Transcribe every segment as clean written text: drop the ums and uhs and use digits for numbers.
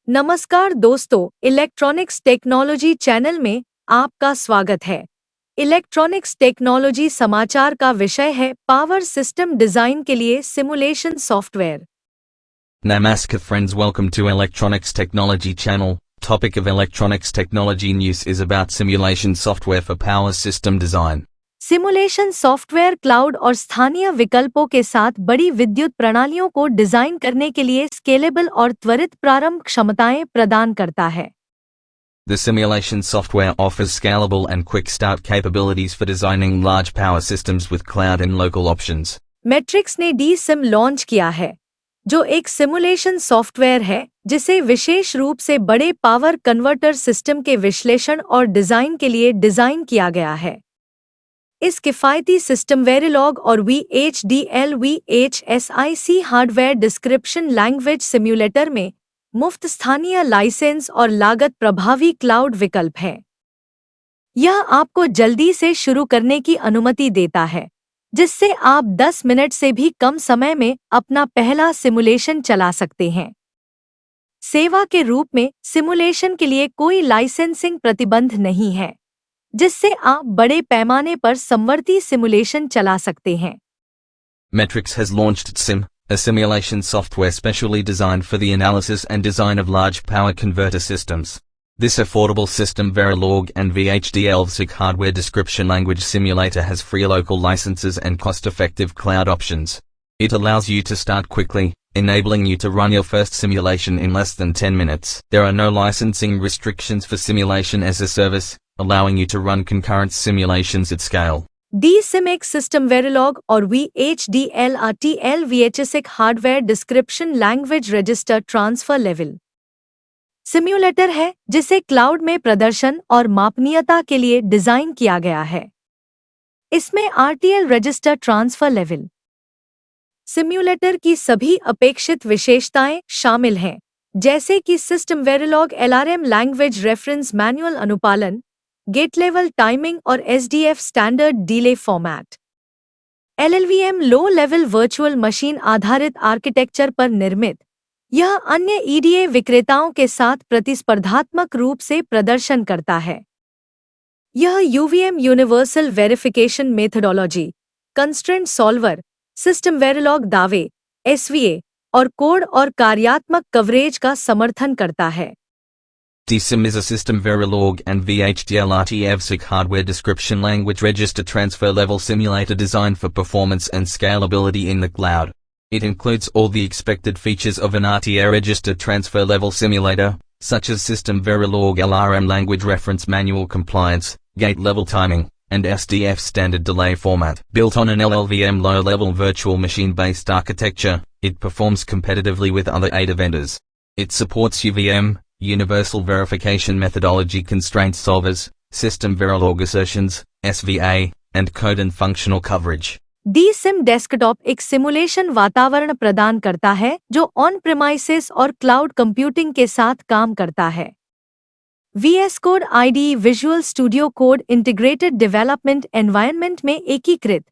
नमस्कार दोस्तों, electronics technology channel में आपका स्वागत है। इलेक्ट्रॉनिक्स टेक्नोलॉजी समाचार का विषय है पावर सिस्टम डिजाइन के लिए simulation software. Namaskar friends, welcome to Electronics Technology channel. Topic of electronics technology news is about simulation software for power system design. Simulation software cloud और स्थानीय विकल्पों के साथ बड़ी विद्युत प्रणालियों को डिजाइन करने के लिए स्केलेबल और त्वरित प्रारंभ क्षमताएं प्रदान करता है। The simulation software offers scalable and quick start capabilities for designing large power systems with cloud and local options. Matrix ने डी-सिम लॉन्च किया है, जो एक सिमुलेशन सॉफ्टवेयर है जिसे विशेष रूप से बड़े पावर कन्वर्टर सिस्टम के विश्लेषण और डिजाइन के लिए डिजाइन किया गया है। इस किफ़ायती सिस्टम वेरिलॉग और VHDL/VHSIC hardware description language simulator में मुफ्त स्थानीय लाइसेंस और लागत प्रभावी क्लाउड विकल्प है। यह आपको जल्दी से शुरू करने की अनुमति देता है, जिससे आप 10 मिनट से भी कम समय में अपना पहला सिमुलेशन चला सकते हैं। सेवा के रूप में सिमुलेशन के लिए कोई लाइसेंसिंग प्रतिबंध नहीं है, जिससे आप बड़े पैमाने पर समवर्ती सिमुलेशन चला सकते हैं। Metrix has launched SIM, a simulation software specially designed for the analysis and design of large power converter systems. This affordable system Verilog and VHDL/VHSIC hardware description language simulator has free local licenses and cost-effective cloud options. It allows you to start quickly, enabling you to run your first simulation in less than 10 minutes. There are no licensing restrictions for simulation as a service, allowing you to run concurrent simulations at scale. D-SIM एक system Verilog और VHDL/VHSIC hardware description language register transfer level simulator है, जिसे cloud में प्रदर्शन और मापनीयता के लिए design किया गया है। इसमें RTL register transfer level simulator की सभी अपेक्षित विशेषताएं शामिल हैं, जैसे कि system Verilog LRM language reference manual अनुपालन, गेट लेवल टाइमिंग और SDF standard delay format. LLVM low level virtual machine आधारित आर्किटेक्चर पर निर्मित, यह अन्य EDA विक्रेताओं के साथ प्रतिस्पर्धात्मक रूप से प्रदर्शन करता है। यह UVM universal verification methodology, constraint solver, system Verilog दावे, SVA और कोड और कार्यात्मक कवरेज का समर्थन करता है। DSIM is a system Verilog and VHDL/VHSIC hardware description language register transfer level simulator designed for performance and scalability in the cloud. It includes all the expected features of an RTA register transfer level simulator, such as system Verilog LRM language reference manual compliance, gate level timing, and SDF standard delay format. Built on an LLVM low-level virtual machine-based architecture, it performs competitively with other ADA vendors. It supports UVM, Universal Verification Methodology constraint solvers, System Verilog assertions, SVA, and code and functional coverage. D-SIM desktop एक simulation वातावरण प्रदान करता है जो on premises और cloud computing के साथ काम करता है। VS code IDE visual studio code integrated development environment में एकीकृत,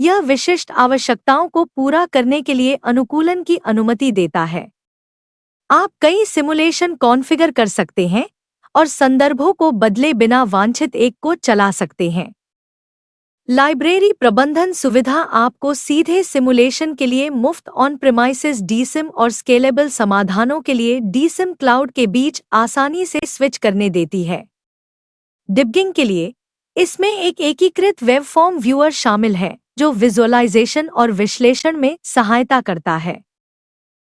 यह विशिष्ट आवश्यकताओं को पूरा करने के लिए अनुकूलन की अनुमति देता है। आप कई सिमुलेशन कॉन्फ़िगर कर सकते हैं और संदर्भों को बदले बिना वांछित एक को चला सकते हैं। लाइब्रेरी प्रबंधन सुविधा आपको सीधे सिमुलेशन के लिए मुफ्त ऑन प्रेमाइसेस डी-सिम और स्केलेबल समाधानों के लिए डी-सिम क्लाउड के बीच आसानी से स्विच करने देती है। डिबगिंग के लिए इसमें एक एकीकृत वेब फॉर्म व्यूअर शामिल है, जो विजुअलाइजेशन और विश्लेषण में सहायता करता है।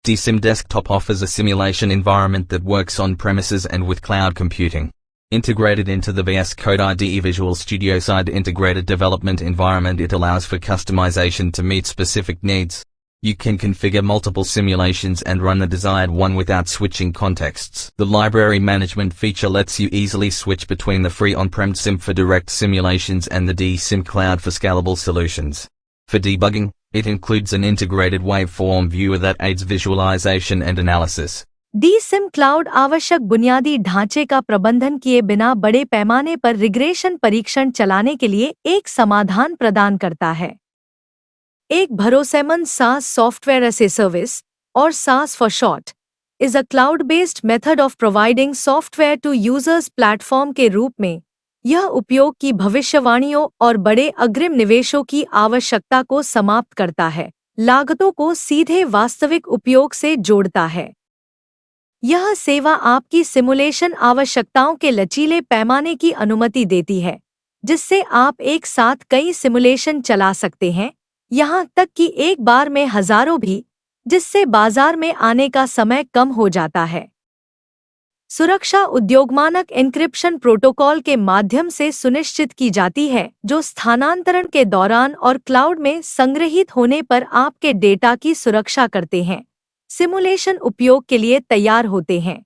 DSIM Desktop offers a simulation environment that works on premises and with cloud computing. Integrated into the VS Code IDE Visual Studio Side integrated development environment, it allows for customization to meet specific needs. You can configure multiple simulations and run the desired one without switching contexts. The library management feature lets you easily switch between the free on-prem SIM for direct simulations and the DSIM cloud for scalable solutions. For debugging, it includes an integrated waveform viewer that aids visualization and analysis. D-SIM cloud आवश्यक बुनियादी ढांचे का प्रबंधन किए बिना बड़े पैमाने पर रिग्रेशन परीक्षण चलाने के लिए एक समाधान प्रदान करता है। एक भरोसेमंद SaaS software as a service और SaaS for short is a cloud based method of providing software to users platform के रूप में यह उपयोग की भविष्यवाणियों और बड़े अग्रिम निवेशों की आवश्यकता को समाप्त करता है, लागतों को सीधे वास्तविक उपयोग से जोड़ता है। यह सेवा आपकी सिमुलेशन आवश्यकताओं के लचीले पैमाने की अनुमति देती है, जिससे आप एक साथ कई सिमुलेशन चला सकते हैं, यहाँ तक कि एक बार में हजारों भी, जिससे बाजार में आने का समय कम हो जाता है। सुरक्षा उद्योग मानक एन्क्रिप्शन प्रोटोकॉल के माध्यम से सुनिश्चित की जाती है, जो स्थानांतरण के दौरान और क्लाउड में संग्रहीत होने पर आपके डेटा की सुरक्षा करते हैं, सिमुलेशन उपयोग के लिए तैयार होते हैं।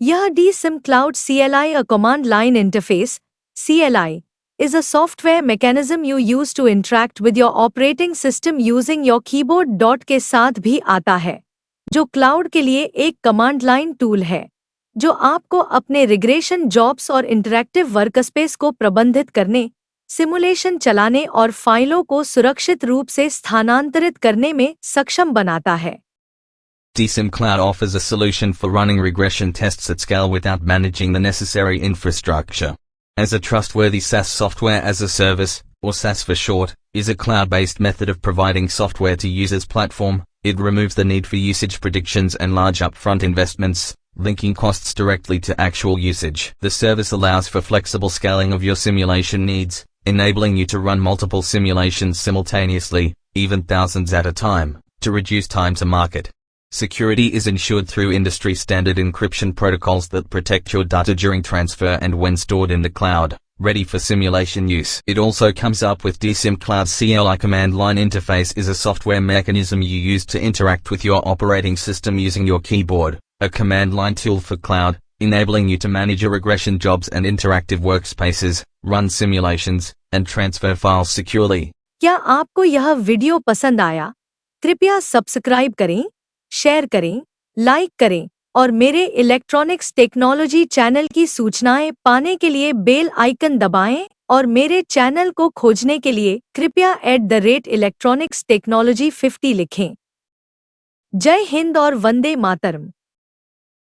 यह DSIM Cloud CLI a command line interface CLI is a software mechanism you use to interact with your operating system using your keyboard. के साथ भी आता है, जो क्लाउड के लिए एक कमांड लाइन टूल है, जो आपको अपने रिग्रेशन जॉब्स और इंटरैक्टिव वर्कस्पेस को प्रबंधित करने, सिमुलेशन चलाने और फाइलों को सुरक्षित रूप से स्थानांतरित करने में सक्षम बनाता है। DSIM Cloud offers a solution for running regression tests at scale without managing the necessary infrastructure. As a trustworthy SaaS software as a service, or SaaS for short, is a cloud-based method of providing software to users' platform. It removes the need for usage predictions and large upfront investments, linking costs directly to actual usage. The service allows for flexible scaling of your simulation needs, enabling you to run multiple simulations simultaneously, even thousands at a time, to reduce time to market. Security is ensured through industry-standard encryption protocols that protect your data during transfer and when stored in the cloud, ready for simulation use. It also comes up with DSIM Cloud CLI command line interface is a software mechanism you use to interact with your operating system using your keyboard, a command line tool for cloud, enabling you to manage your regression jobs and interactive workspaces, run simulations, and transfer files securely. क्या आपको यह video पसंद आया? कृपया subscribe करें, share करें, like करें और मेरे इलेक्ट्रॉनिक्स टेक्नोलॉजी चैनल की सूचनाएं पाने के लिए बेल आइकन दबाएं और मेरे चैनल को खोजने के लिए कृपया @electronicsTechnology50 लिखें। जय हिंद और Vande Mataram.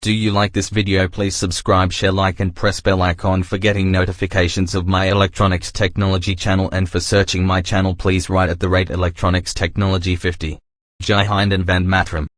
Do you like this video? Please subscribe, share, like and press bell icon for getting notifications of my electronics technology channel, and for searching my channel please write @electronics technology 50. Jai Hind and Vande Mataram.